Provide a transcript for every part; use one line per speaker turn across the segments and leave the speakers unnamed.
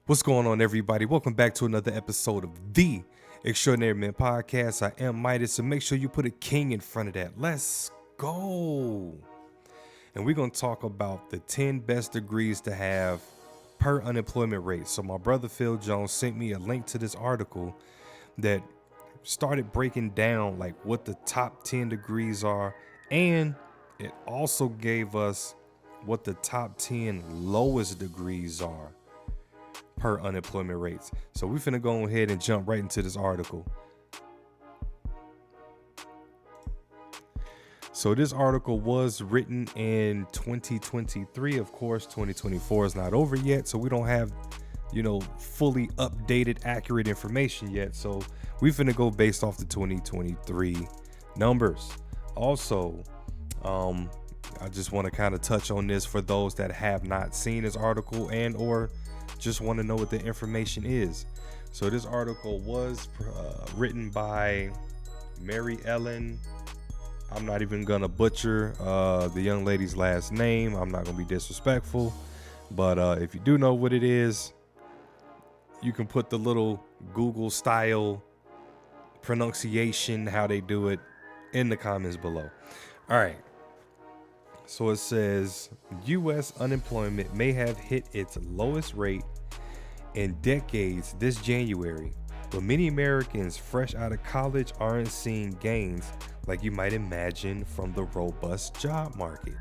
What's going on, everybody? Welcome back to another episode of the Extraordinary Men Podcast. I am Midas, so make sure you put a king in front of that. Let's go. And we're going to talk about the 10 best degrees to have per unemployment rate. So my brother Phil Jones sent me a link to this article that started breaking down like what the top 10 degrees are, and it also gave us what the top 10 lowest degrees are per unemployment rates. So we're finna go ahead and jump right into this article. So this article was written in 2023. Of course, 2024 is not over yet, so we don't have, fully updated, accurate information yet. So we finna go based off the 2023 numbers. Also, I just want to kind of touch on this for those that have not seen this article and or just want to know what the information is. So this article was written by Mary Ellen. I'm not even gonna butcher the young lady's last name. I'm not gonna be disrespectful, but if you do know what it is, you can put the little Google style pronunciation, how they do it, in the comments below. All right. So it says U.S. unemployment may have hit its lowest rate in decades this January, but many Americans fresh out of college aren't seeing gains like you might imagine from the robust job market.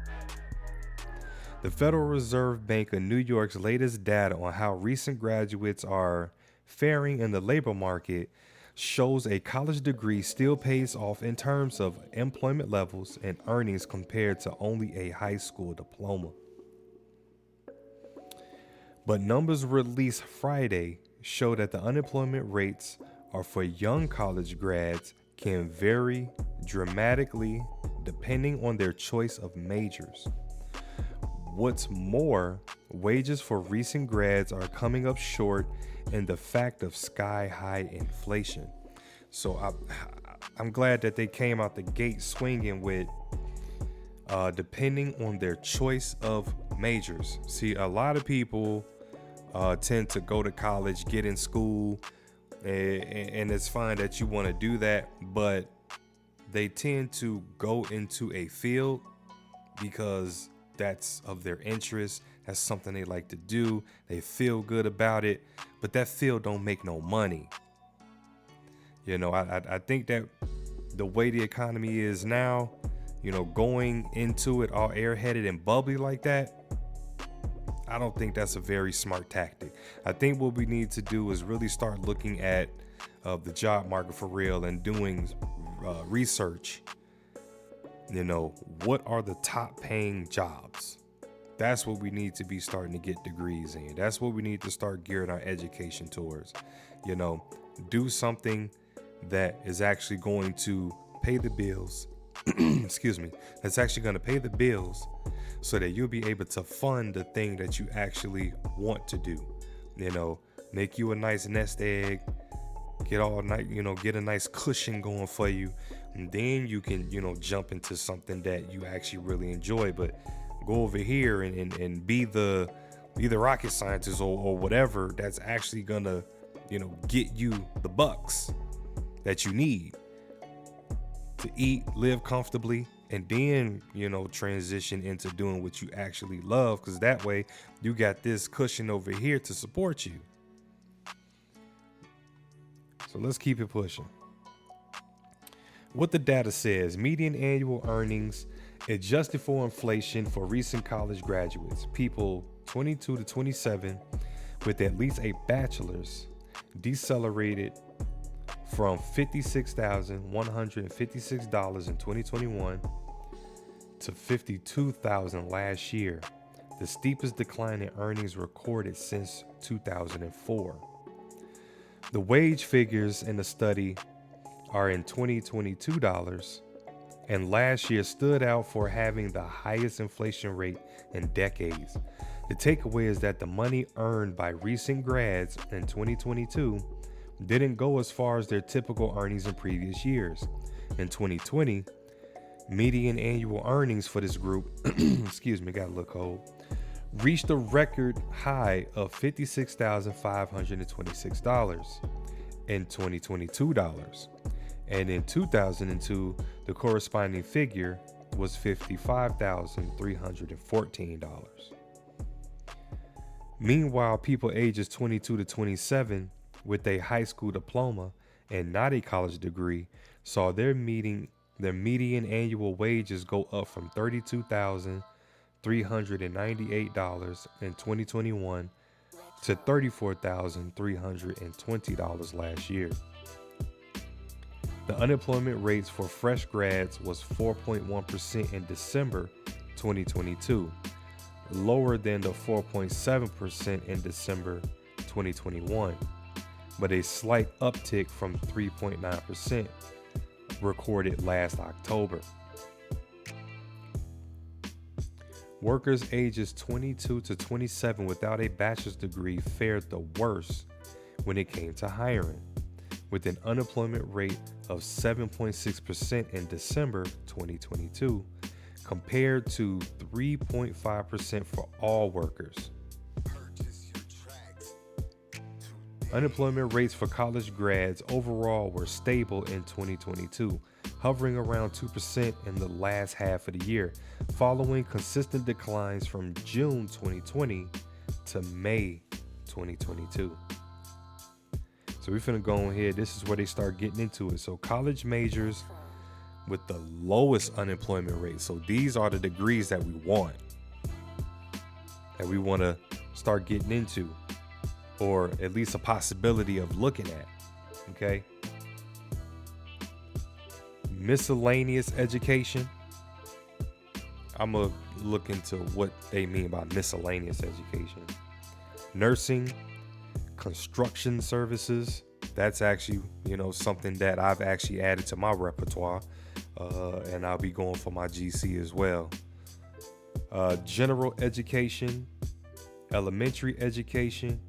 The Federal Reserve Bank of New York's latest data on how recent graduates are faring in the labor market shows a college degree still pays off in terms of employment levels and earnings compared to only a high school diploma. But numbers released Friday show that the unemployment rates are for young college grads can vary dramatically depending on their choice of majors. What's more, wages for recent grads are coming up short in the fact of sky-high inflation. So I'm glad that they came out the gate swinging with depending on their choice of majors. See, a lot of people tend to go to college, get in school, and it's fine that you want to do that, but they tend to go into a field because that's of their interest. That's something they like to do. They feel good about it, but that field don't make no money. I think that the way the economy is now, going into it all airheaded and bubbly like that, I don't think that's a very smart tactic. I think what we need to do is really start looking at the job market for real and doing research. What are the top paying jobs? That's what we need to be starting to get degrees in. That's what we need to start gearing our education towards. Do something that is actually going to pay the bills. Excuse me. That's actually going to pay the bills so that you'll be able to fund the thing that you actually want to do. Make you a nice nest egg, get all night, get a nice cushion going for you. And then you can, jump into something that you actually really enjoy, but go over here and be the rocket scientist or whatever that's actually gonna, get you the bucks that you need to eat, live comfortably, and then, transition into doing what you actually love, because that way you got this cushion over here to support you. So let's keep it pushing. What the data says, median annual earnings adjusted for inflation for recent college graduates, people 22 to 27 with at least a bachelor's, decelerated from $56,156 in 2021 to $52,000 last year, the steepest decline in earnings recorded since 2004. The wage figures in the study are in 2022 dollars, and last year stood out for having the highest inflation rate in decades. The takeaway is that the money earned by recent grads in 2022 didn't go as far as their typical earnings in previous years. In 2020, median annual earnings for this group, got a look old, reached a record high of $56,526 in 2022 dollars. And in 2002, the corresponding figure was $55,314. Meanwhile, people ages 22 to 27 with a high school diploma and not a college degree saw their median annual wages go up from $32,398 in 2021 to $34,320 last year. The unemployment rates for fresh grads was 4.1% in December 2022, lower than the 4.7% in December 2021, but a slight uptick from 3.9% recorded last October. Workers ages 22 to 27 without a bachelor's degree fared the worst when it came to hiring, with an unemployment rate of 7.6% in December 2022, compared to 3.5% for all workers. Unemployment rates for college grads overall were stable in 2022, hovering around 2% in the last half of the year, following consistent declines from June 2020 to May 2022. So we're finna go on here. This is where they start getting into it. So college majors with the lowest unemployment rate. So these are the degrees that we want to start getting into, or at least a possibility of looking at. Okay. Miscellaneous education. I'm going to look into what they mean by miscellaneous education. Nursing, construction services. That's actually, something that I've actually added to my repertoire. And I'll be going for my GC as well. General education, elementary education,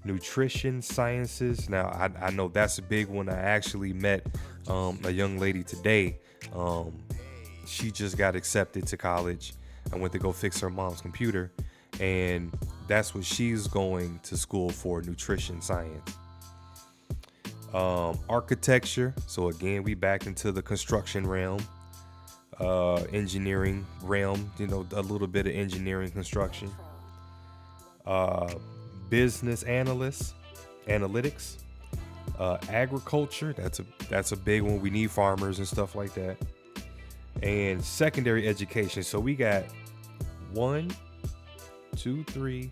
nutrition sciences. Now, I know that's a big one. I actually met a young lady today. She just got accepted to college. I went to go fix her mom's computer, and that's what she's going to school for, nutrition science. Architecture. So again, we back into the construction realm. Engineering realm, a little bit of engineering, construction. Business analysts, analytics. Agriculture. That's a big one. We need farmers and stuff like that. And secondary education. So we got 1, 2, 3,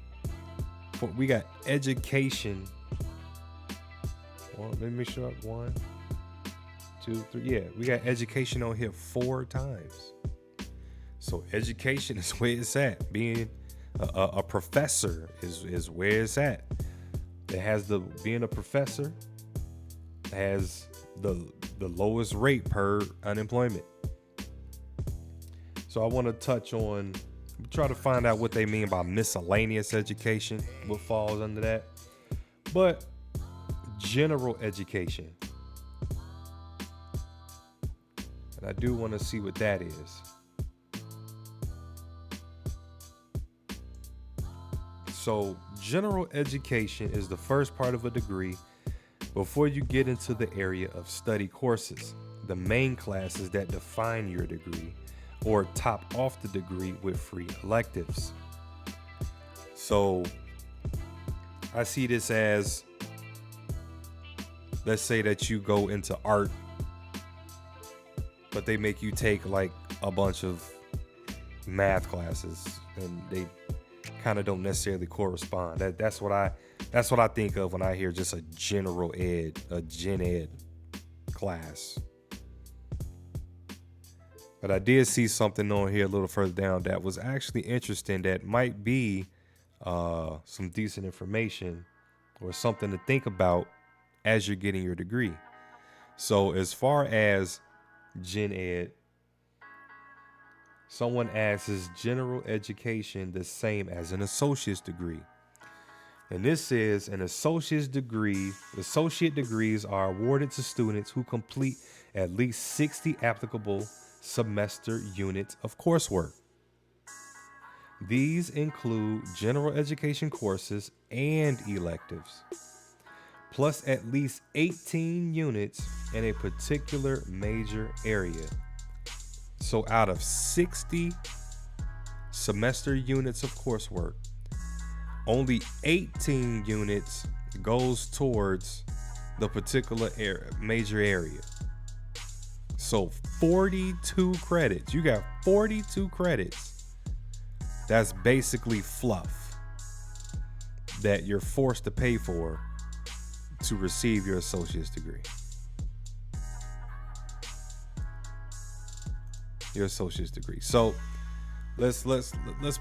4. We got education. Well, let me show up. 1, 2, 3. Yeah, we got education on here 4 times. So education is where it's at. Being a professor is where it's at. It has being a professor has the lowest rate per unemployment. So I want to try to find out what they mean by miscellaneous education, what falls under that. But general education, and I do want to see what that is. So general education is the first part of a degree before you get into the area of study courses, the main classes that define your degree, or top off the degree with free electives. So I see this as, let's say that you go into art, but they make you take like a bunch of math classes, and they kind of don't necessarily correspond. That's what I think of when I hear just a gen ed class. But I did see something on here a little further down that was actually interesting, that might be some decent information or something to think about as you're getting your degree. So as far as gen ed, someone asks, is general education the same as an associate's degree? And this says an associate degrees are awarded to students who complete at least 60 applicable semester units of coursework. These include general education courses and electives, plus at least 18 units in a particular major area. So out of 60 semester units of coursework, only 18 units goes towards the particular major area. So 42 credits. You got 42 credits. That's basically fluff that you're forced to pay for to receive your associate's degree. Your associate's degree. So let's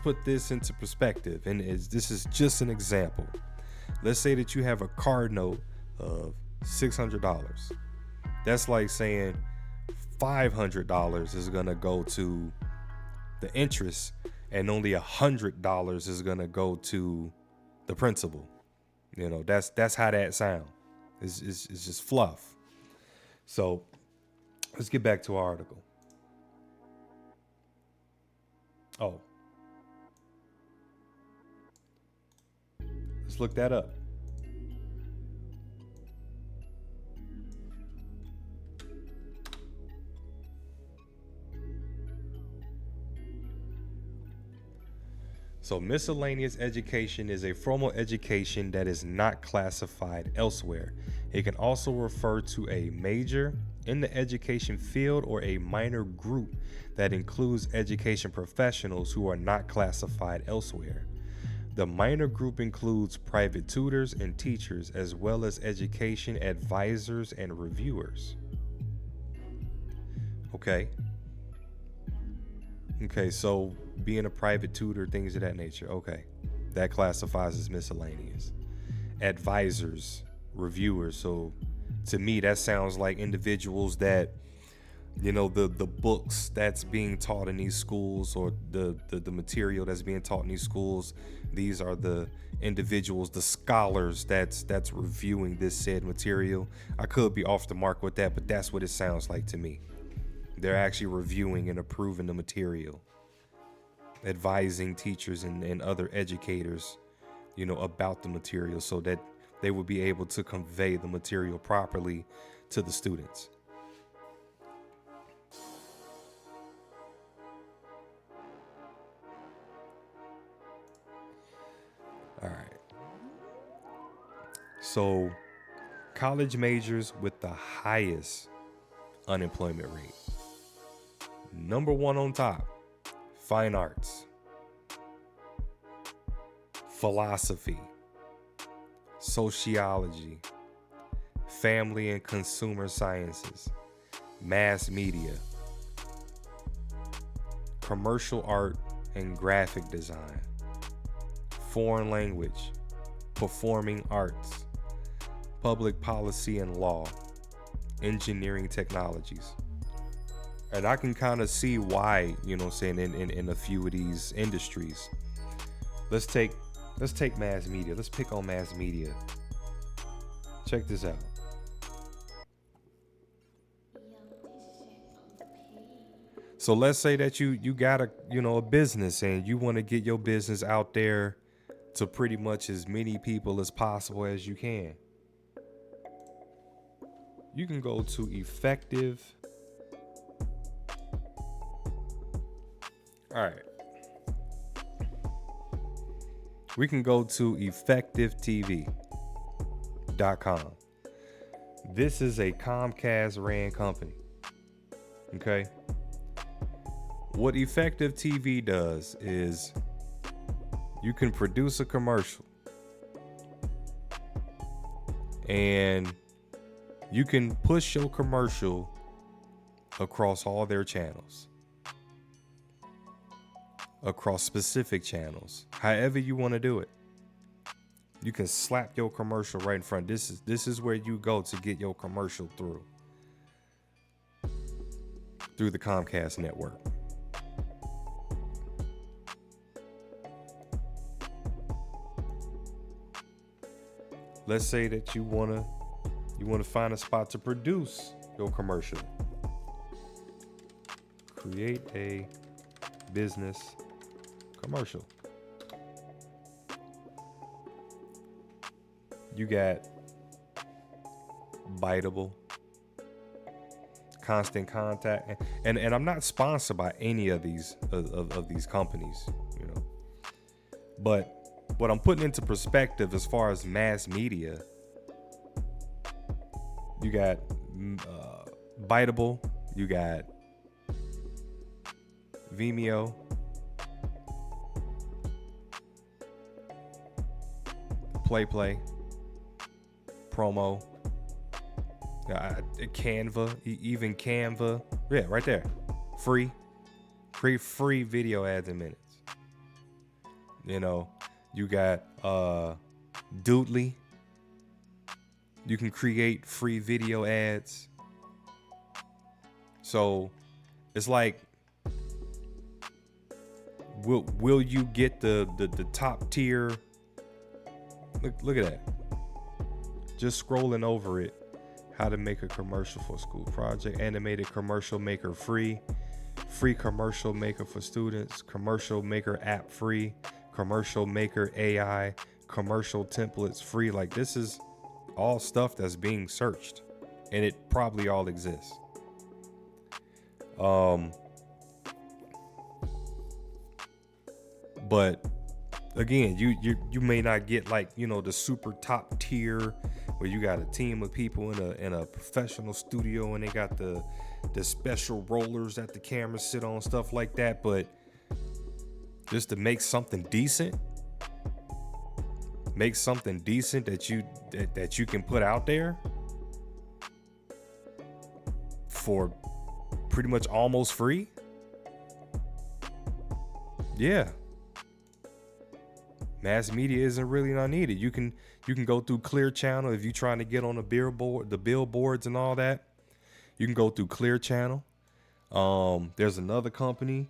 put this into perspective, and this is just an example. Let's say that you have a card note of $600. That's like saying $500 is gonna go to the interest, and only $100 is gonna go to the principal. You know, that's how that sounds. It's just fluff. So let's get back to our article. Oh, let's look that up. So miscellaneous education is a formal education that is not classified elsewhere. It can also refer to a major in the education field or a minor group that includes education professionals who are not classified elsewhere. The minor group includes private tutors and teachers, as well as education advisors and reviewers. Okay, so being a private tutor, things of that nature. Okay, that classifies as miscellaneous. Advisors, reviewers. So to me, that sounds like individuals that, you know, the books that's being taught in these schools, or the material that's being taught in these schools. These are the individuals, the scholars that's reviewing this said material. I could be off the mark with that, but that's what it sounds like to me. They're actually reviewing and approving the material, advising teachers and other educators, you know, about the material, so that they will be able to convey the material properly to the students. All right. So college majors with the highest unemployment rate. Number one on top, fine arts, philosophy, sociology, family and consumer sciences, mass media, commercial art and graphic design, foreign language, performing arts, public policy and law, engineering technologies. And I can kind of see why, you know what I'm saying, in a few of these industries. Let's take mass media. Let's pick on mass media. Check this out. So let's say that you got a business, and you want to get your business out there to pretty much as many people as possible as you can. You can go to effective. All right. We can go to effectivetv.com. This is a Comcast ran company. Okay. What Effective TV does is you can produce a commercial, and you can push your commercial across all their channels, across specific channels, however you want to do it. You can slap your commercial right in front. This is where you go to get your commercial through the Comcast network. Let's say that you wanna find a spot to produce your commercial. Create a business commercial. You got Biteable, Constant Contact, and I'm not sponsored by any of these of these companies, you know. But what I'm putting into perspective as far as mass media, you got Biteable, you got Vimeo, Play, Promo, Canva, even Canva. Yeah, right there. Free. Create free video ads in minutes. You know, you got Doodly. You can create free video ads. So it's like, will you get the top tier? Look at that. Just scrolling over it. How to make a commercial for school project. Animated commercial maker free. Free commercial maker for students. Commercial maker app free. Commercial maker AI. Commercial templates free. Like, this is all stuff that's being searched. And it probably all exists. But again, you may not get, like, you know, the super top tier where you got a team of people in a professional studio and they got the special rollers that the cameras sit on, stuff like that. But just to make something decent that you can put out there for pretty much almost free. Yeah. Mass media isn't really not needed. You can go through Clear Channel if you're trying to get on the billboards and all that. You can go through Clear Channel. There's another company,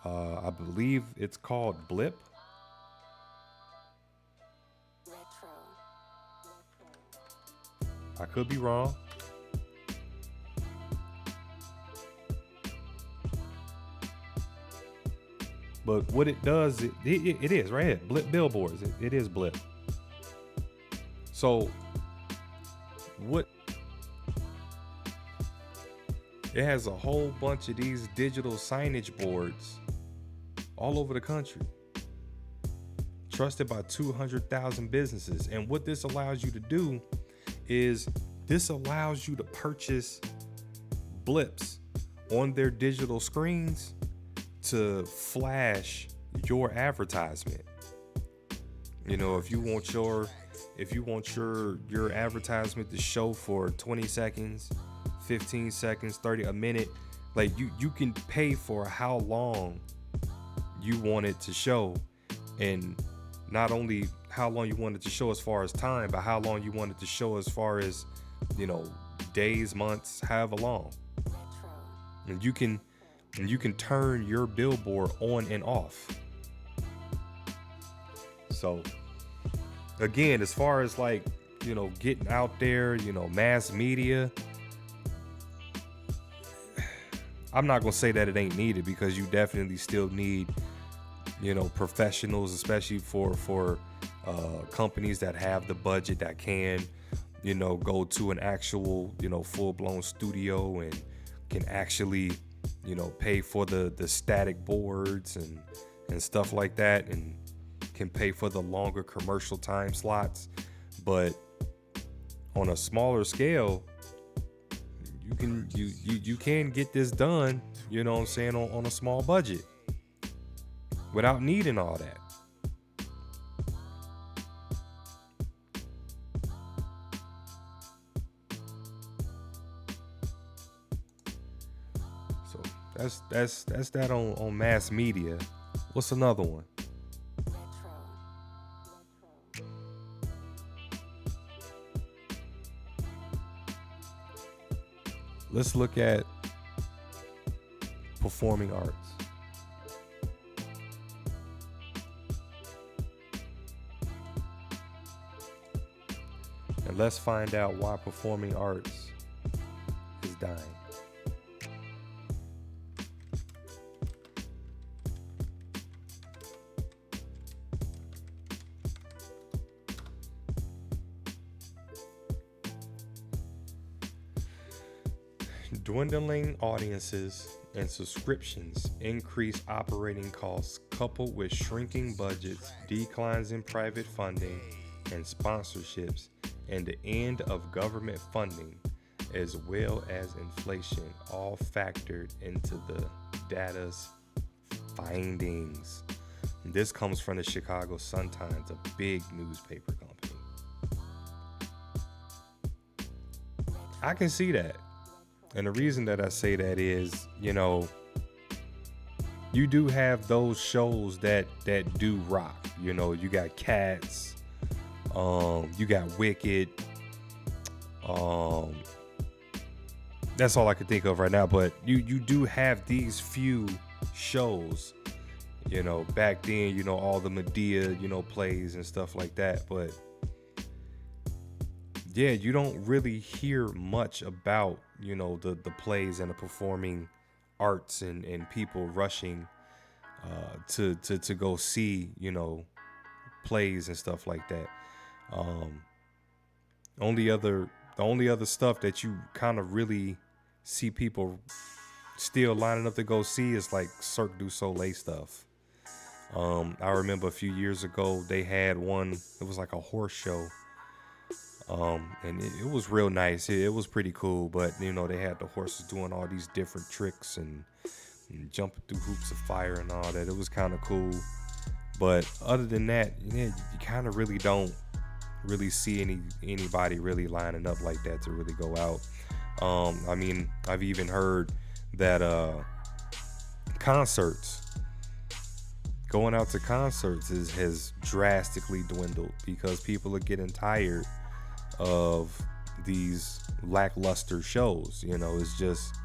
I believe it's called Blip. I could be wrong. But what it does, it is right here, Blip Billboards. It is Blip. So what? It has a whole bunch of these digital signage boards all over the country, trusted by 200,000 businesses. And what this allows you to do is this allows you to purchase blips on their digital screens to flash your advertisement. You know, if you want your advertisement to show for 20 seconds, 15 seconds, 30, a minute, like you can pay for how long you want it to show, and not only how long you want it to show as far as time, but how long you want it to show as far as, you know, days, months, however long. And you can turn your billboard on and off. So again, as far as, like, you know, getting out there, you know, mass media, I'm not gonna say that it ain't needed, because you definitely still need, you know, professionals, especially for companies that have the budget that can, you know, go to an actual, you know, full-blown studio and can actually, you know, pay for the static boards and stuff like that, and can pay for the longer commercial time slots. But on a smaller scale, you can get this done, you know what I'm saying, on a small budget without needing all that. So that's that on mass media. What's another one? Let's look at performing arts. And let's find out why performing arts is dying. Dwindling audiences and subscriptions, increase operating costs coupled with shrinking budgets, declines in private funding and sponsorships, and the end of government funding, as well as inflation, all factored into the data's findings. This comes from the Chicago Sun-Times, a big newspaper company. I can see that. And the reason that I say that is, you do have those shows that do rock. You got Cats, you got Wicked. That's all I can think of right now. But you do have these few shows. Back then, all the Medea, plays and stuff like that. But yeah, you don't really hear much about, the plays and the performing arts and people rushing to go see, plays and stuff like that. The only other stuff that you kind of really see people still lining up to go see is like Cirque du Soleil stuff. I remember a few years ago they had one. It was like a horse show. And it was real nice. It was pretty cool, but they had the horses doing all these different tricks and jumping through hoops of fire and all that. It was kind of cool. But other than that, you kind of really don't really see anybody really lining up like that to really go out. I've even heard that going out to concerts has drastically dwindled because people are getting tired of these lackluster shows. It's just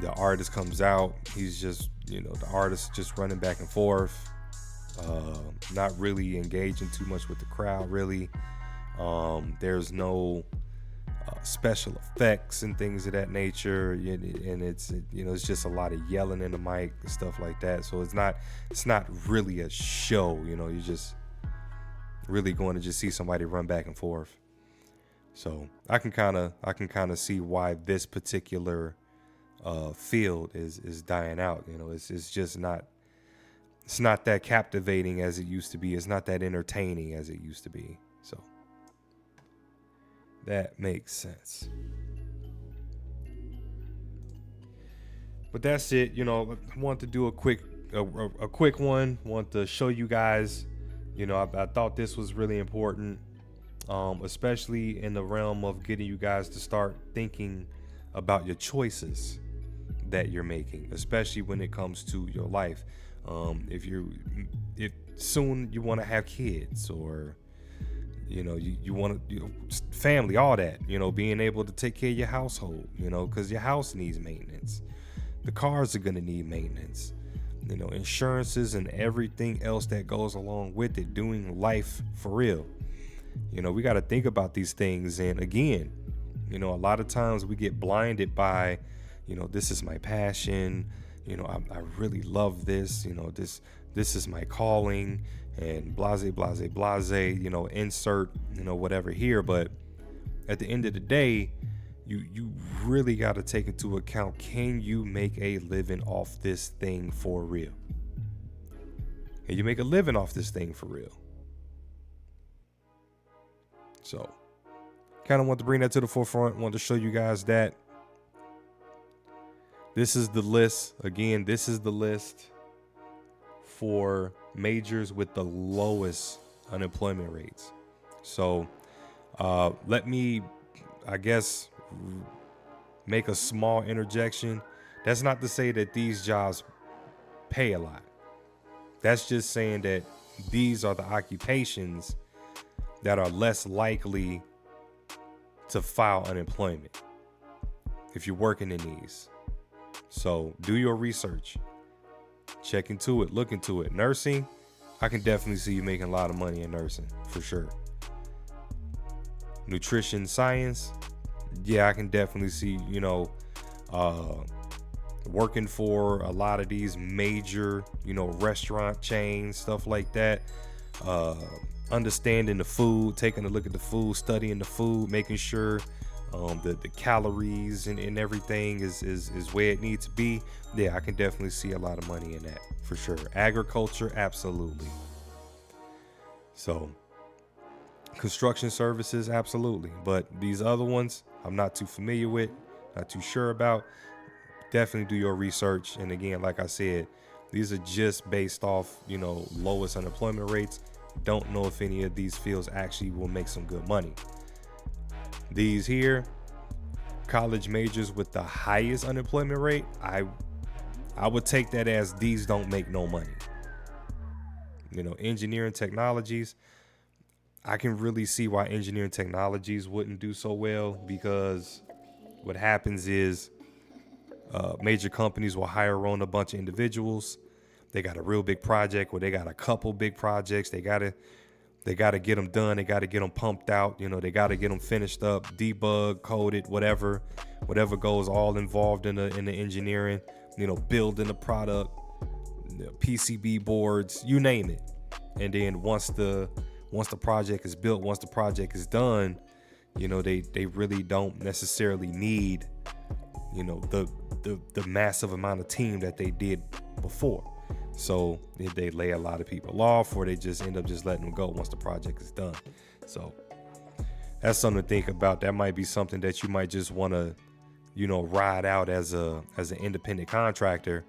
the artist comes out, he's just the artist just running back and forth, not really engaging too much with the crowd really. There's no special effects and things of that nature, and it's just a lot of yelling in the mic and stuff like that. So it's not really a show. You're just really going to just see somebody run back and forth. So I can kind of see why this particular field is dying out. It's just not. It's not that captivating as it used to be. It's not that entertaining as it used to be. So that makes sense. But that's it. I want to do a quick one. Want to show you guys. I thought this was really important. Especially in the realm of getting you guys to start thinking about your choices that you're making, especially when it comes to your life. If soon you want to have kids, or you want to family, all that, being able to take care of your household, because your house needs maintenance, the cars are going to need maintenance, insurances and everything else that goes along with it, doing life for real. We got to think about these things. And again, a lot of times we get blinded by, this is my passion. I really love this. This is my calling, and blase, insert, whatever here. But at the end of the day, you really got to take into account, can you make a living off this thing for real? Can you make a living off this thing for real? So kind of want to bring that to the forefront. Want to show you guys that this is the list. Again, this is the list for majors with the lowest unemployment rates. So let me, I guess, make a small interjection. That's not to say that these jobs pay a lot. That's just saying that these are the occupations that are less likely to file unemployment if you're working in these. So do your research, check into it, look into it. Nursing, I can definitely see you making a lot of money in nursing for sure. Nutrition science, yeah, I can definitely see, working for a lot of these major, restaurant chains, stuff like that. Understanding the food, taking a look at the food, studying the food, making sure the calories and everything is where it needs to be, yeah, I can definitely see a lot of money in that for sure. Agriculture, absolutely. So construction services, absolutely. But these other ones, I'm not too familiar with, not too sure about. Definitely do your research. And again, like I said, these are just based off, lowest unemployment rates. Don't know if any of these fields actually will make some good money. These here, college majors with the highest unemployment rate, I would take that as these don't make no money. Engineering technologies, I can really see why engineering technologies wouldn't do so well, because what happens is major companies will hire on a bunch of individuals. They got a real big project, or they got a couple big projects. They gotta get them done. They gotta get them pumped out. They gotta get them finished up, debug, coded, whatever goes all involved in the engineering. Building the product, PCB boards, you name it. And then once the project is built, once the project is done, they really don't necessarily need the massive amount of team that they did before. So they lay a lot of people off, or they just end up just letting them go once the project is done. So that's something to think about. That might be something that you might just want to ride out as an independent contractor.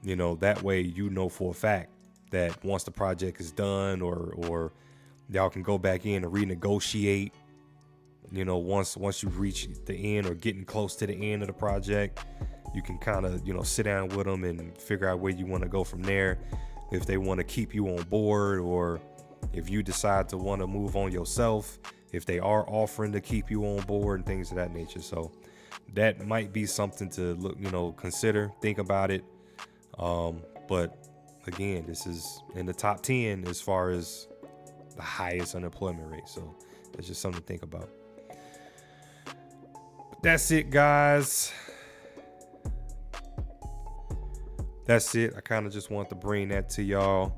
That way for a fact that once the project is done, or y'all can go back in and renegotiate. Once you reach the end or getting close to the end of the project, you can kind of sit down with them and figure out where you want to go from there. If they want to keep you on board, or if you decide to want to move on yourself, if they are offering to keep you on board and things of that nature. So that might be something to look, consider, think about it. But again, this is in the top 10 as far as the highest unemployment rate. So that's just something to think about. That's it, guys. That's it. I kind of just want to bring that to y'all.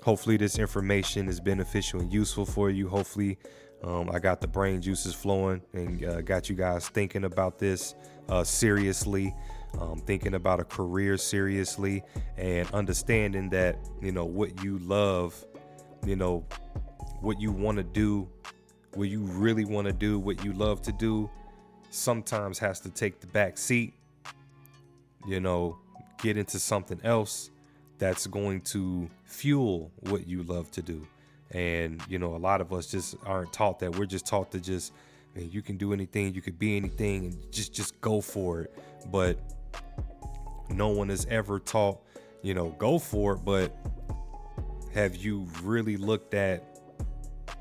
Hopefully this information is beneficial and useful for you. Hopefully I got the brain juices flowing and got you guys thinking about this seriously, thinking about a career seriously, and understanding that, what you love, what you want to do, what you really want to do, what you love to do, sometimes has to take the back seat, get into something else that's going to fuel what you love to do. And, a lot of us just aren't taught that. We're just taught to just, man, you can do anything, you could be anything, and just go for it. But no one is ever taught, go for it. But have you really looked at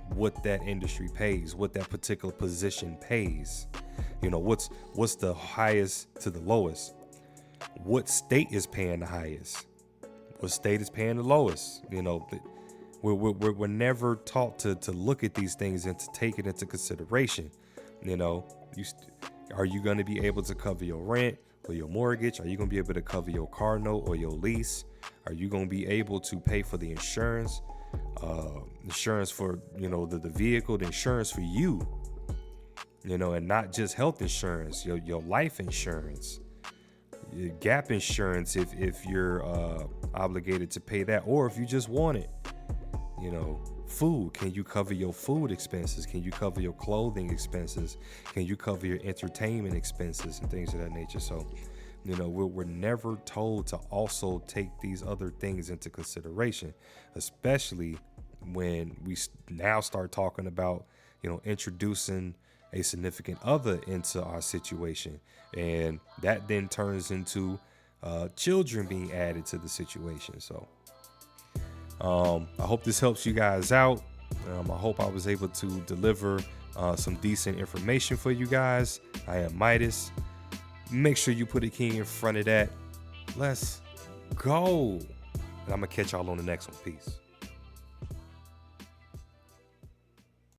what that industry pays, what that particular position pays? What's the highest to the lowest? What state is paying the highest? What state is paying the lowest? We're never taught to look at these things and to take it into consideration. Are you going to be able to cover your rent or your mortgage? Are you going to be able to cover your car note or your lease? Are you going to be able to pay for the insurance for, the vehicle, the insurance for you, and not just health insurance, your life insurance, your gap insurance, if you're obligated to pay that, or if you just want it. Food, can you cover your food expenses? Can you cover your clothing expenses? Can you cover your entertainment expenses and things of that nature? So, we're never told to also take these other things into consideration, especially when we now start talking about, introducing a significant other into our situation. And that then turns into children being added to the situation. So I hope this helps you guys out. I hope I was able to deliver some decent information for you guys. I am Midas. Make sure you put a king in front of that. Let's go. And I'm going to catch y'all on the next one. Peace.